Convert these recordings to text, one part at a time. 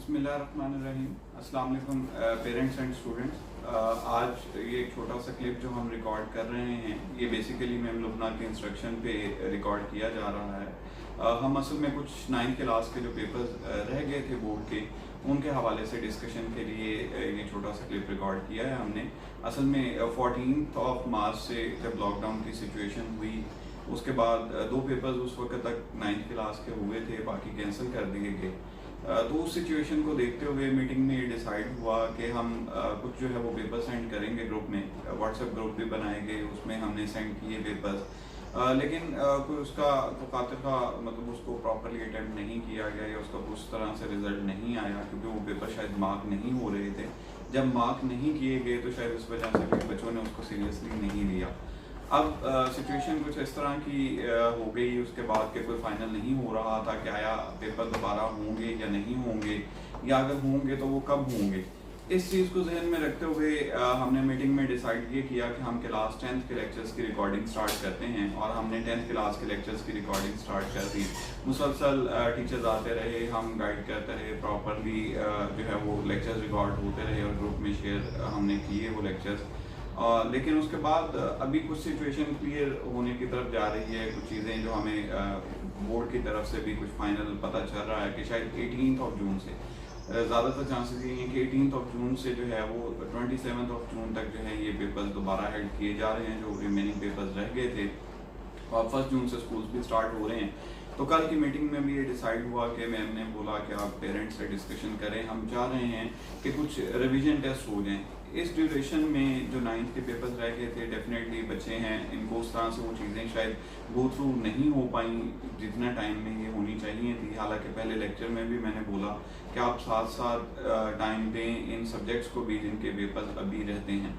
बिस्मिल्लाहिर्रहमानिर्रहीम। अस्सलाम वालेकुम पेरेंट्स एंड स्टूडेंट्स। आज ये एक छोटा सा क्लिप जो हम रिकॉर्ड कर रहे हैं, ये बेसिकली मैम लुबना के इंस्ट्रक्शन पे रिकॉर्ड किया जा रहा है। हम असल में कुछ 9th क्लास के जो पेपर्स रह गए थे बोर्ड के, उनके हवाले से डिस्कशन के लिए ये छोटा सा क्लिप रिकॉर्ड किया है हमने। असल में 14 मार्च से जब लॉकडाउन की सिचुएशन हुई, उसके बाद 2 पेपर्स उस वक्त तक 9th क्लास के हुए थे, बाकी कैंसिल कर दिए गए। तो उस सिचुएशन को देखते हुए मीटिंग में ये डिसाइड हुआ कि हम कुछ जो है वो पेपर सेंड करेंगे ग्रुप में। व्हाट्सएप ग्रुप भी बनाए गए, उसमें हमने सेंड किए पेपर्स। लेकिन कोई उसका तो खातिर का मतलब उसको प्रॉपरली अटेम्प्ट नहीं किया गया या उसका उस तरह से रिजल्ट नहीं आया, क्योंकि वो पेपर शायद मार्क नहीं हो रहे थे। जब मार्क नहीं किए गए तो शायद इस वजह से भी बच्चों ने उसको सीरियसली नहीं लिया। अब सिचुएशन कुछ इस तरह की हो गई उसके बाद के कोई फाइनल नहीं हो रहा था कि आया पेपर दोबारा होंगे या नहीं होंगे, या अगर होंगे तो वो कब होंगे। इस चीज़ को जहन में रखते हुए हमने मीटिंग में डिसाइड ये किया कि हम क्लास 10th के लेक्चर्स की रिकॉर्डिंग स्टार्ट करते हैं, और हमने 10th क्लास के लेक्चर्स की रिकॉर्डिंग स्टार्ट कर दी। मुसलसल टीचर्स आते रहे, हम गाइड करते रहे, प्रॉपरली जो है वो लेक्चर्स रिकॉर्ड होते रहे और ग्रुप में शेयर हमने किए वो लेक्चर्स। लेकिन उसके बाद अभी कुछ सिचुएशन क्लियर होने की तरफ जा रही है, कुछ चीज़ें जो हमें बोर्ड की तरफ से भी कुछ फाइनल पता चल रहा है कि शायद 18 जून से, ज़्यादातर चांसेस ये हैं कि 18 जून से जो है वो 27 जून तक जो है ये पेपर्स दोबारा हेल्ड किए जा रहे हैं, जो रिमेनिंग पेपर्स रह गए थे। और 1 जून से स्कूल्स भी स्टार्ट हो रहे हैं। तो कल की मीटिंग में भी ये डिसाइड हुआ कि मैम ने बोला कि आप पेरेंट्स से डिस्कशन करें, हम चाह रहे हैं कि कुछ रिवीजन टेस्ट हो जाएं। इस ड्यूरेशन में जो 9th के पेपर्स रह गए थे, डेफिनेटली बच्चे हैं, इनको उस तरह से वो चीज़ें शायद गो थ्रू नहीं हो पाई जितना टाइम में ये होनी चाहिए थी। हालांकि पहले लेक्चर में भी मैंने बोला कि आप साथ साथ टाइम दें इन सब्जेक्ट्स को भी जिनके पेपर्स अभी रहते हैं,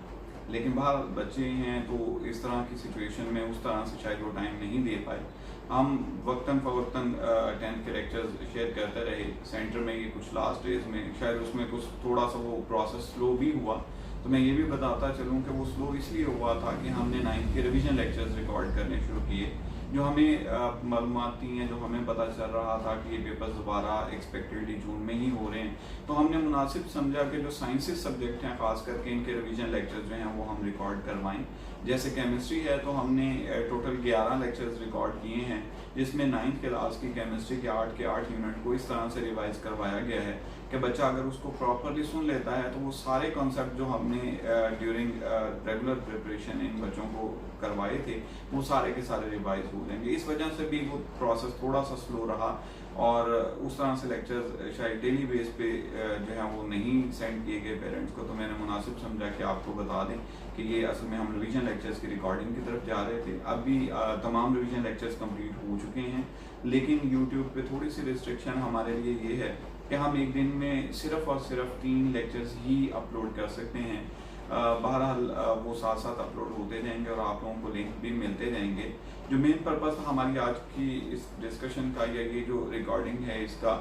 लेकिन बाहर बच्चे हैं तो इस तरह की सिचुएशन में उस तरह से शायद वो टाइम नहीं दे पाए। हम वक्तन फ़वक्तन 10th के लेक्चर्स शेयर करते रहे। सेंटर में ये कुछ लास्ट डेज में शायद उसमें कुछ थोड़ा सा वो प्रोसेस स्लो भी हुआ, तो मैं ये भी बताता चलूँ कि वो स्लो इसलिए हुआ था कि हमने 9th के रिवीजन लेक्चर्स रिकॉर्ड करने शुरू किए, जो हमें मालूमात थी हैं, जो हमें पता चल रहा था कि ये पेपर्स दोबारा एक्सपेक्टेडली जून में ही हो रहे हैं। तो हमने मुनासिब समझा कि जो साइंसेस सब्जेक्ट हैं, ख़ास करके इनके रिवीजन लेक्चर्स जो हैं वो हम रिकॉर्ड करवाएं। जैसे केमिस्ट्री है तो हमने टोटल 11 लेक्चर्स रिकॉर्ड किए हैं, जिसमें 9th क्लास की केमिस्ट्री के 8 यूनिट को इस तरह से रिवाइज करवाया गया है कि बच्चा अगर उसको प्रॉपरली सुन लेता है तो वो सारे कॉन्सेप्ट जो हमने ड्यूरिंग रेगुलर प्रिपरेशन इन बच्चों को करवाए थे, वो सारे के सारे रिवाइज हो जाएंगे। इस वजह से भी वो प्रोसेस थोड़ा सा स्लो रहा, और उस तरह से लेक्चर्स शायद डेली बेस पे जो है वो नहीं सेंड किए गए पेरेंट्स को। तो मैंने मुनासिब समझा कि आपको बता दें कि ये असल में हम रिवीजन लेक्चर्स की रिकॉर्डिंग की तरफ जा रहे थे। अभी तमाम रिवीजन लेक्चर्स कंप्लीट हो चुके हैं, लेकिन यूट्यूब पे थोड़ी सी रिस्ट्रिक्शन हमारे लिए ये है कि हम एक दिन में सिर्फ और सिर्फ 3 लेक्चर्स ही अपलोड कर सकते हैं। बहरहाल वो साथ साथ अपलोड होते जाएंगे और आप लोगों को लिंक भी मिलते जाएंगे। जो मेन पर्पस था हमारी आज की इस डिस्कशन का या ये जो रिकॉर्डिंग है इसका,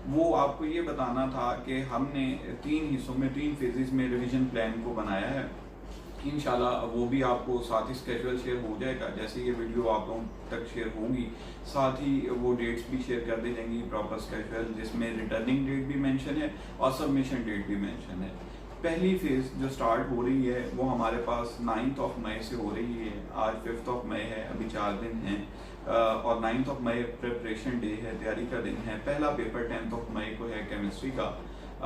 वो आपको ये बताना था कि हमने 3 हिस्सों में 3 फेजेस में रिवीजन प्लान को बनाया है। इंशाल्लाह वो भी आपको साथ ही स्केड्यूल शेयर हो जाएगा। जैसे ये वीडियो आप लोगों तक शेयर होगी, साथ ही वो डेट्स भी शेयर कर दी जाएंगी, प्रॉपर स्केड्यूल, जिसमें रिटर्निंग डेट भी मेंशन है और सबमिशन डेट भी मेंशन है। पहली फेज़ जो स्टार्ट हो रही है वो हमारे पास 9 मई से हो रही है। आज 5 मई है, अभी 4 दिन हैं, और 9 मई प्रिपरेशन डे है, तैयारी का दिन है। पहला पेपर 10 मई को है केमिस्ट्री का।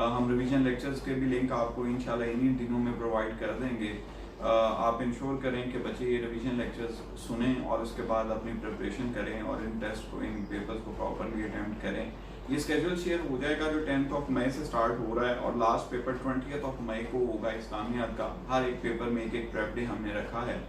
हम रिवीजन लेक्चर्स के भी लिंक आपको इंशाल्लाह इन्हीं दिनों में प्रोवाइड कर देंगे। आप इंश्योर करें कि बच्चे ये रिवीजन लेक्चर्स सुनें और उसके बाद अपनी प्रिपरेशन करें और इन टेस्ट को, इन पेपर्स को प्रॉपरली अटेम्प्ट करें। ये स्केड्यूल शेयर हो जाएगा जो 10 मई से स्टार्ट हो रहा है, और लास्ट पेपर 20 मई को होगा इस्लामियात का। हर एक पेपर में एक प्रेप डे हमने रखा है।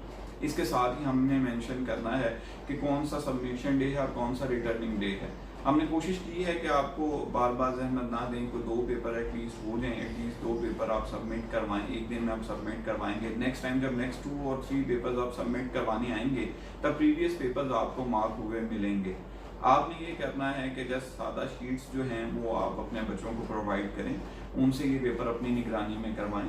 इसके साथ ही हमने मेंशन करना है कि कौन सा सबमिशन डे है और कौन सा रिटर्निंग डे है। हमने कोशिश की है कि आपको बार बार जहमत ना दें, कोई 2 पेपर एटलीस्ट हो जाएं, एटलीस्ट 2 पेपर आप सबमिट करवाएं, एक दिन में आप सबमिट करवाएंगे। नेक्स्ट टाइम जब नेक्स्ट 2 और 3 पेपर्स आप सबमिट करवाने आएंगे, तब प्रीवियस पेपर्स आपको मार्क हुए मिलेंगे। आपने ये करना है कि जस्ट सादा शीट्स जो हैं वो आप अपने बच्चों को प्रोवाइड करें, उनसे ये पेपर अपनी निगरानी में करवाएं।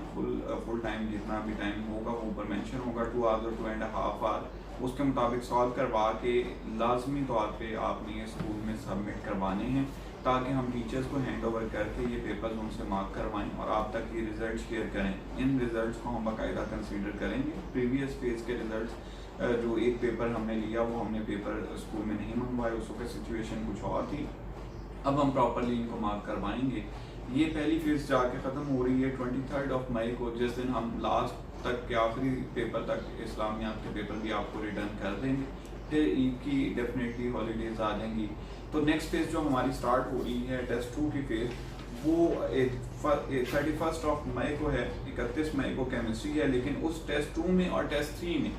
फुल टाइम जितना भी टाइम होगा वो ऊपर मेंशन होगा, 2 आवर्स और 2.5 आवर, उसके मुताबिक सॉल्व करवा के लाजमी तौर पे आपने ये स्कूल में सबमिट करवाने हैं। ताकि हम टीचर्स को हैंड ओवर करके ये पेपर्स उनसे मार्क करवाएं और आप तक ये रिजल्ट शेयर करें। इन रिजल्ट्स को हम बाकायदा कंसीडर करेंगे। प्रीवियस फेज के रिजल्ट्स जो एक पेपर हमने लिया वो हमने पेपर स्कूल में नहीं मंगवाए, उस वक्त सिचुएशन कुछ और थी। अब हम प्रॉपरली इनको मार्क करवाएंगे। ये पहली फेज जाके ख़त्म हो रही है 23 मई को, जिस दिन हम लास्ट तक के आखिरी पेपर तक इस्लामियात के पेपर भी आपको रिटर्न कर देंगे। फिर ईद की डेफिनेटली हॉलीडेज आ जाएंगी। तो नेक्स्ट फेज जो हमारी स्टार्ट हो रही है टेस्ट 2 की फेज, वो 31 मई को है, 31 मई को केमिस्ट्री है। लेकिन उस टेस्ट 2 में और टेस्ट 3 में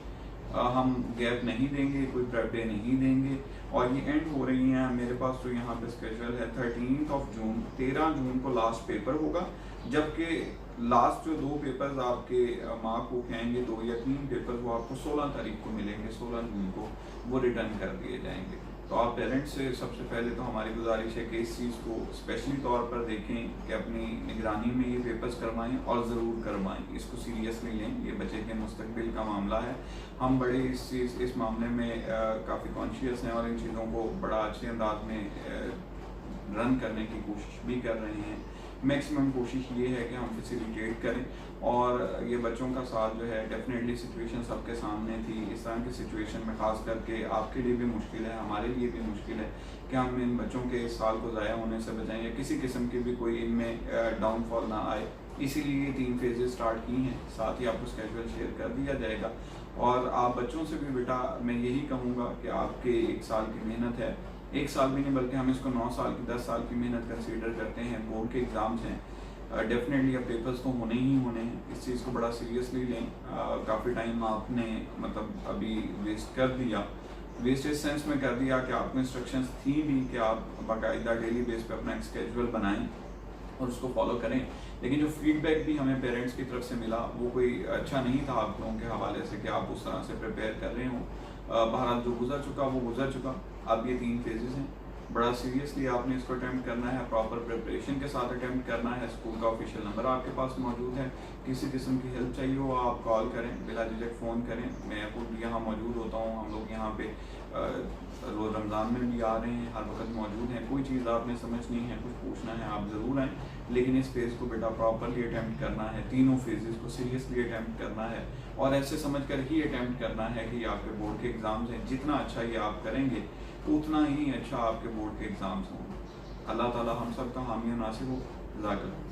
हम गैप नहीं देंगे, कोई प्रेप डे नहीं देंगे। और ये एंड हो रही हैं मेरे पास जो यहाँ पे स्केड्यूल है 13 जून, 13 जून को लास्ट पेपर होगा। जबकि लास्ट जो 2 पेपर्स आपके मार्क हो आएंगे, 2 या 3 पेपर वो आपको 16 तारीख को मिलेंगे, 16 जून को वो रिटर्न कर दिए जाएंगे। तो आप पेरेंट्स से सबसे पहले तो हमारी गुजारिश है कि इस चीज़ को स्पेशली तौर पर देखें कि अपनी निगरानी में ये पेपर्स करवाएं और ज़रूर करवाएं, इसको सीरियसली लें। ये बच्चे के मुस्तकबिल का मामला है। हम बड़े इस मामले में काफ़ी कॉन्शियस हैं और इन चीज़ों को बड़ा अच्छे अंदाज में रन करने की कोशिश भी कर रहे हैं। मैक्सिमम कोशिश ये है कि हम फैसिलिटेट करें और ये बच्चों का साथ जो है डेफिनेटली सिचुएशन सबके सामने थी। इस तरह की सिचुएशन में ख़ास करके आपके लिए भी मुश्किल है, हमारे लिए भी मुश्किल है कि हम इन बच्चों के इस साल को ज़ाया होने से बचाएं या किसी किस्म की भी कोई इनमें डाउनफॉल ना आए। इसीलिए ये 3 फेजेस स्टार्ट की हैं। साथ ही आपको स्केड्यूल शेयर कर दिया जाएगा। और आप बच्चों से भी बेटा मैं यही कहूँगा कि आपके 1 साल की मेहनत है, 1 साल भी नहीं बल्कि हम इसको 9 साल की 10 साल की मेहनत कंसीडर करते हैं। बोर्ड के एग्ज़ाम्स हैं, डेफिनेटली अब पेपर्स तो होने ही होने हैं। इस चीज़ को बड़ा सीरियसली लें। काफ़ी टाइम आपने मतलब अभी वेस्ट कर दिया, वेस्ट इस सेंस में कर दिया कि आपको इंस्ट्रक्शंस थी भी कि आप बाकायदा डेली बेस पे अपना एक स्केड्यूल बनाएं और उसको फॉलो करें। लेकिन जो फीडबैक भी हमें पेरेंट्स की तरफ से मिला वो कोई अच्छा नहीं था आप लोगों के हवाले से कि आप उस तरह से प्रिपेयर कर रहे हो। बहरहाल जो गुजर चुका वो गुजर चुका। अब ये 3 फेजेस हैं। बड़ा सीरियसली आपने इसको अटैम्प्ट करना है, प्रॉपर प्रिपरेशन के साथ अटैम्प्ट करना है। स्कूल का ऑफिशियल नंबर आपके पास मौजूद है। किसी किस्म की हेल्प चाहिए हो आप कॉल करें, बिला झिझक फ़ोन करें। मैं खुद यहाँ मौजूद होता हूँ। हम लोग यहाँ पे रोज़ रमज़ान में भी आ रहे हैं, हर वक्त मौजूद हैं। कोई चीज़ आपने समझनी है, कुछ पूछना है, आप ज़रूर आएँ। लेकिन इस फेज़ को बेटा प्रॉपरली अटैम्प्ट करना है, तीनों फेजेस को सीरियसली अटैम्प्ट करना है और ऐसे समझ कर ही अटैम्प्ट करना है कि आपके बोर्ड के एग्ज़ाम्स हैं। जितना अच्छा ये आप करेंगे उतना ही अच्छा आपके बोर्ड के एग्ज़ाम्स होंगे। अल्लाह ताला हम सब का हामी और नासिर हो। जज़ाकल्लाह।